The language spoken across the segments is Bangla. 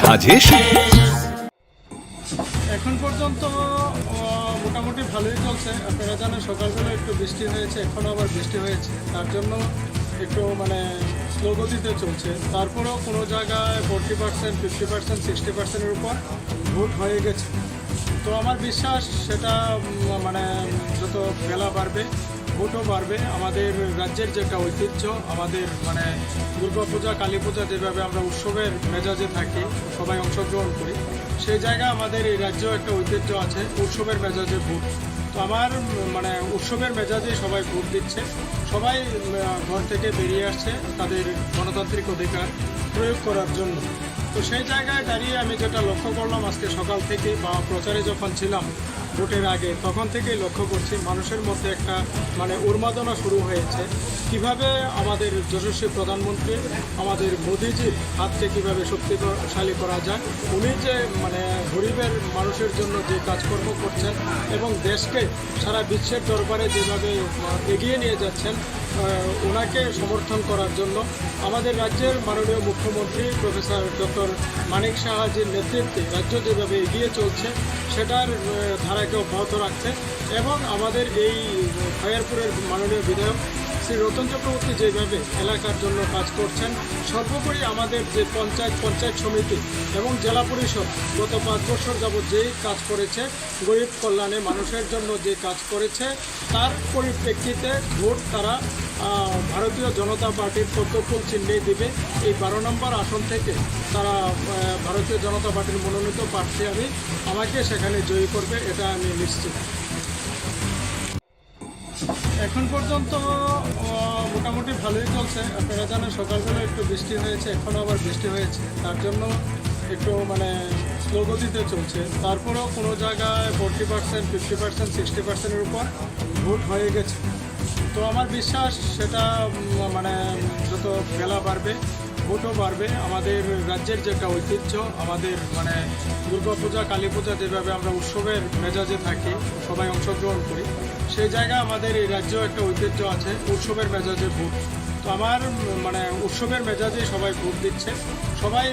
ঝাঁঝে এখন পর্যন্ত মোটামুটি ভালোই চলছে। আপনারা জানেন সকালবেলা একটু বৃষ্টি হয়েছে, এখনও আবার বৃষ্টি হয়েছে, তার জন্য একটু স্লো গতিতে চলছে। তারপরেও কোনো জায়গায় 40%, 50%, 60%-এর উপর ভোট হয়ে গেছে। তো আমার বিশ্বাস সেটা যত বেলা বাড়বে ভোটও বাড়বে। আমাদের রাজ্যের যেটা ঐতিহ্য, আমাদের দুর্গাপূজা, কালী পূজা যেভাবে আমরা উৎসবের মেজাজে থাকি, সবাই অংশগ্রহণ করি, সেই জায়গায় আমাদের এই রাজ্যেও একটা ঐতিহ্য আছে উৎসবের মেজাজে ভোট। তো আমার উৎসবের মেজাজে সবাই ভোট দিচ্ছে, সবাই ঘর থেকে বেরিয়ে আসছে তাদের গণতান্ত্রিক অধিকার প্রয়োগ করার জন্য। তো সেই জায়গায় দাঁড়িয়ে আমি যেটা লক্ষ্য করলাম আজকে সকাল থেকে বা প্রচারে যখন ছিলাম ভোটের আগে, তখন থেকেই লক্ষ্য করছি মানুষের মধ্যে একটা উন্মাদনা শুরু হয়েছে। কিভাবে আমাদের যশস্বী প্রধানমন্ত্রী, আমাদের মোদিজির হাতকে কিভাবে শক্তিশালী করা যায়, উনি যে গরিবের মানুষের জন্য যে কাজকর্ম করছেন এবং দেশকে সারা বিশ্বের দরবারে যেভাবে এগিয়ে নিয়ে যাচ্ছেন, ওনাকে সমর্থন করার জন্য আমাদের রাজ্যের মাননীয় মুখ্যমন্ত্রী প্রফেসর ডক্টর মানিক সাহাজির নেতৃত্বে রাজ্য যেভাবে এগিয়ে চলছে সেটার ধারাকে অব্যাহত রাখছে। এবং আমাদের এই খয়ারপুরের মাননীয় বিধায়ক শ্রী রতন চক্রবর্তী যেভাবে এলাকার জন্য কাজ করছেন, সর্বোপরি আমাদের যে পঞ্চায়েত সমিতি এবং জেলা পরিষদ গত 5 বছর যাবৎ যেই কাজ করেছে, গরিব কল্যাণে মানুষের জন্য যে কাজ করেছে, তার পরিপ্রেক্ষিতে ভোট তারা ভারতীয় জনতা পার্টির পদ্মফুল চিহ্নেই দিবে। এই 12 নম্বর আসন থেকে তারা ভারতীয় জনতা পার্টির মনোনীত প্রার্থী আমাকে সেখানে জয়ী করবে, এটা আমি নিশ্চিত। এখন পর্যন্ত মোটামুটি ভালোই চলছে। আপনারা জানেন সকালবেলা একটু বৃষ্টি হয়েছে, এখনও আবার বৃষ্টি হয়েছে, তার জন্য একটু স্লো গতিতে চলছে। তারপরেও কোনো জায়গায় 40%, 50%, 60%-এর উপর ভোট হয়ে গেছে। তো আমার বিশ্বাস সেটা যত বেলা বাড়বে ভোটও বাড়বে। আমাদের রাজ্যের যেটা ঐতিহ্য, আমাদের দুর্গাপূজা, কালী পূজা যেভাবে আমরা উৎসবের মেজাজে থাকি, সবাই অংশগ্রহণ করি, সেই জায়গায় আমাদের এই রাজ্যেও একটা ঐতিহ্য আছে উৎসবের মেজাজে ভোট। তো আমার উৎসবের মেজাজে সবাই ভোট দিচ্ছে, সবাই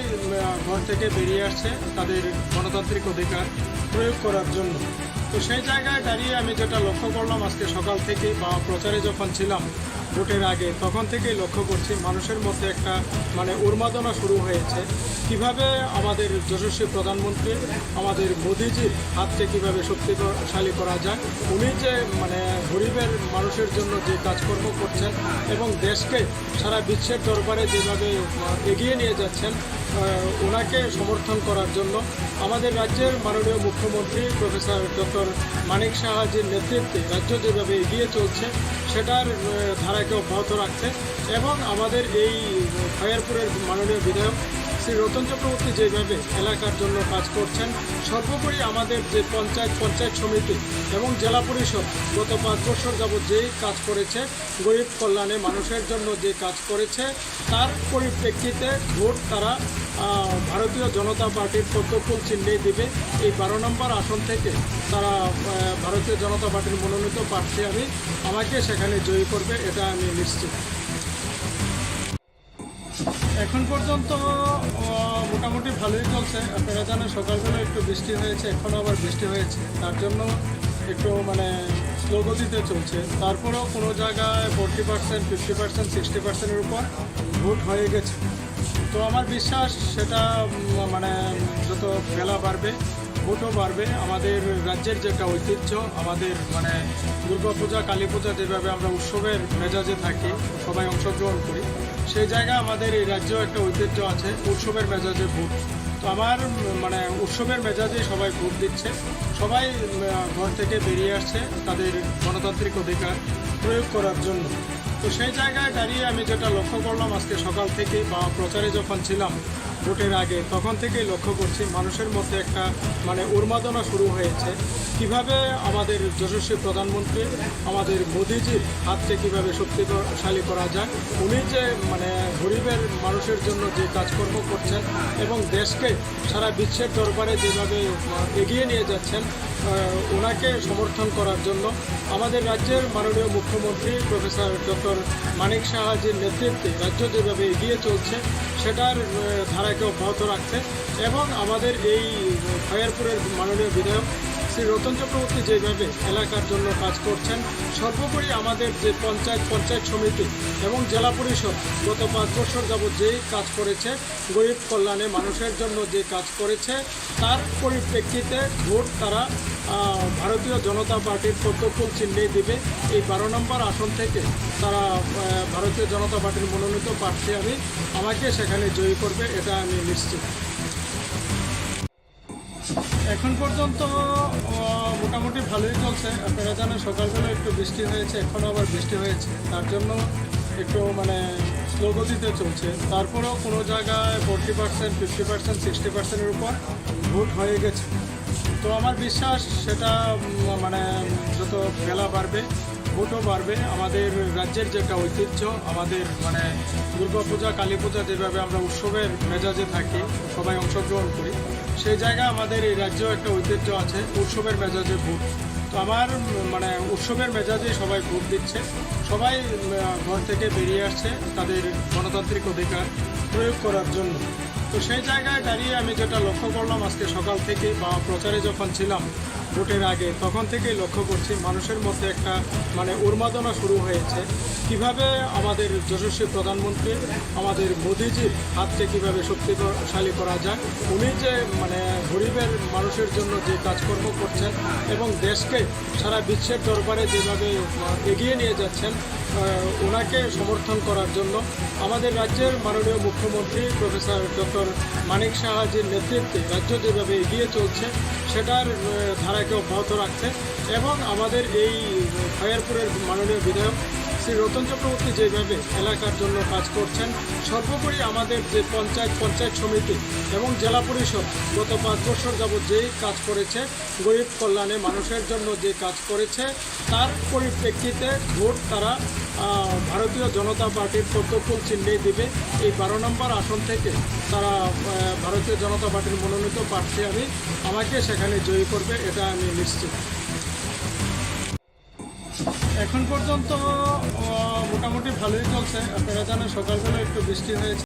ঘর থেকে বেরিয়ে আসছে তাদের গণতান্ত্রিক অধিকার প্রয়োগ করার জন্য। তো সেই জায়গায় দাঁড়িয়ে আমি যেটা লক্ষ্য করলাম আজকে সকাল থেকে বা প্রচারে যখন ছিলাম ভোটের আগে, তখন থেকেই লক্ষ্য করছি মানুষের মধ্যে একটা উন্মাদনা শুরু হয়েছে। কিভাবে আমাদের যশস্বী প্রধানমন্ত্রী, আমাদের মোদিজির হাতকে কিভাবে শক্তিশালী করা যায়, উনি যে গরিবের মানুষের জন্য যে কাজকর্ম করছেন এবং দেশকে সারা বিশ্বের দরবারে যেভাবে এগিয়ে নিয়ে যাচ্ছেন, ওনাকে সমর্থন করার জন্য আমাদের রাজ্যের মাননীয় মুখ্যমন্ত্রী প্রফেসর ডক্টর মানিক সাহাজির নেতৃত্বে রাজ্য যেভাবে এগিয়ে চলছে সেটার ধারাকে অব্যাহত রাখছে। এবং আমাদের এই খয়ারপুরের মাননীয় বিধায়ক শ্রী রতন চক্রবর্তী যেভাবে এলাকার জন্য কাজ করছেন, সর্বোপরি আমাদের যে পঞ্চায়েত সমিতি এবং জেলা পরিষদ গত 5 বছর যাবৎ যেই কাজ করেছে, গরিব কল্যাণে মানুষের জন্য যে কাজ করেছে, তার পরিপ্রেক্ষিতে ভোট তারা ভারতীয় জনতা পার্টির পদ্মফুল চিহ্নেই দিবে। এই 12 নম্বর আসন থেকে তারা ভারতীয় জনতা পার্টির মনোনীত প্রার্থী আমাকে সেখানে জয়ী করবে, এটা আমি নিশ্চিত। এখন পর্যন্ত মোটামুটি ভালোই চলছে। আপনারা জানেন সকালবেলা একটু বৃষ্টি হয়েছে, এখনও আবার বৃষ্টি হয়েছে, তার জন্য একটু স্লো গতিতে চলছে। তারপরেও কোনো জায়গায় 40%, 50%, 60%-এর উপর ভোট হয়ে গেছে। তো আমার বিশ্বাস সেটা যত বেলা বাড়বে ভোটও বাড়বে। আমাদের রাজ্যের যেটা ঐতিহ্য, আমাদের দুর্গাপূজা, কালী পূজা যেভাবে আমরা উৎসবের মেজাজে থাকি, সবাই অংশগ্রহণ করি, সেই জায়গায় আমাদের এই রাজ্যেও একটা ঐতিহ্য আছে উৎসবের মেজাজে ভোট। তো আমার উৎসবের মেজাজে সবাই ভোট দিচ্ছে, সবাই ঘর থেকে বেরিয়ে আসছে তাদের গণতান্ত্রিক অধিকার প্রয়োগ করার জন্য। তো সেই জায়গায় দাঁড়িয়ে আমি যেটা লক্ষ্য করলাম আজকে সকাল থেকে বা প্রচারে যখন ছিলাম ভোটের আগে, তখন থেকেই লক্ষ্য করছি মানুষের মধ্যে একটা উন্মাদনা শুরু হয়েছে। কিভাবে আমাদের যশস্বী প্রধানমন্ত্রী, আমাদের মোদিজির হাতকে কিভাবে শক্তিশালী করা যায়, উনি যে গরিবের মানুষের জন্য যে কাজকর্ম করছেন এবং দেশকে সারা বিশ্বের দরবারে যেভাবে এগিয়ে নিয়ে যাচ্ছেন, ওনাকে সমর্থন করার জন্য আমাদের রাজ্যের মাননীয় মুখ্যমন্ত্রী প্রফেসর ডক্টর মানিক সাহাজির নেতৃত্বে রাজ্য যেভাবে এগিয়ে চলছে সেটার ধারাকে অব্যাহত রাখতে এবং আমাদের এই খয়ারপুরের মাননীয় বিধায়ক শ্রী রতন চক্রবর্তী যেভাবে এলাকার জন্য কাজ করছেন, সর্বোপরি আমাদের যে পঞ্চায়েত সমিতি এবং জেলা পরিষদ গত 5 বছর যাবৎ যেই কাজ করেছে, গরিব কল্যাণে মানুষের জন্য যে কাজ করেছে, তার পরিপ্রেক্ষিতে ভোট তারা ভারতীয় জনতা পার্টির পদ্মফুল চিহ্নেই দিবে। এই 12 নম্বর আসন থেকে তারা ভারতীয় জনতা পার্টির মনোনীত প্রার্থী আমাকে সেখানে জয়ী করবে, এটা আমি নিশ্চিত। এখন পর্যন্ত মোটামুটি ভালোই চলছে। আপনারা জানেন সকালবেলা একটু বৃষ্টি হয়েছে, এখনও আবার বৃষ্টি হয়েছে, তার জন্য একটু স্লো গতিতে চলছে। তারপরেও কোনো জায়গায় 40%, 50%, 60%-এর উপর ভোট হয়ে গেছে। তো আমার বিশ্বাস সেটা যত বেলা বাড়বে ভোটও বাড়বে। আমাদের রাজ্যের যে একটা ঐতিহ্য, আমাদের দুর্গাপূজা, কালী পূজা যেভাবে আমরা উৎসবের মেজাজে থাকি, সবাই অংশগ্রহণ করি, সেই জায়গায় আমাদের এই রাজ্যেও একটা ঐতিহ্য আছে উৎসবের মেজাজে ভোট। তো আমার উৎসবের মেজাজে সবাই ভোট দিচ্ছে, সবাই ঘর থেকে বেরিয়ে আসছে তাদের গণতান্ত্রিক অধিকার প্রয়োগ করার জন্য। তো সেই জায়গায় দাঁড়িয়ে আমি যেটা লক্ষ্য করলাম আজকে সকাল থেকে বা প্রচারে যখন ছিলাম ভোটের আগে, তখন থেকেই লক্ষ্য করছি মানুষের মধ্যে একটা উন্মাদনা শুরু হয়েছে। কিভাবে আমাদের যশস্বী প্রধানমন্ত্রী আমাদের মোদিজির হাতকে কীভাবে শক্তিশালী করা যায়, উনি যে গরিবের মানুষের জন্য যে কাজকর্ম করছেন এবং দেশকে সারা বিশ্বের দরবারে যেভাবে এগিয়ে নিয়ে যাচ্ছেন, ওনাকে সমর্থন করার জন্য আমাদের রাজ্যের মাননীয় মুখ্যমন্ত্রী প্রফেসর ডক্টর মানিক সাহাজির নেতৃত্বে রাজ্য যেভাবে এগিয়ে চলছে সেটার ধারাকে অব্যাহত রাখতে এবং আমাদের এই খয়ারপুরের মাননীয় বিধায়ক শ্রী রতন চক্রবর্তী যেভাবে এলাকার জন্য কাজ করছেন, সর্বোপরি আমাদের যে পঞ্চায়েত সমিতি এবং জেলা পরিষদ গত 5 বছর যাবৎ যেই কাজ করেছে, গরিব কল্যাণে মানুষের জন্য যে কাজ করেছে, তার পরিপ্রেক্ষিতে ভোট তারা ভারতীয় জনতা পার্টির পদ্মফুল চিহ্নেই দিবে। এই 12 নম্বর আসন থেকে তারা ভারতীয় জনতা পার্টির মনোনীত প্রার্থী আমাকে সেখানে জয়ী করবে, এটা আমি নিশ্চিত। এখন পর্যন্ত মোটামুটি ভালোই চলছে। আপনারা জানেন সকালবেলা একটু বৃষ্টি হয়েছে।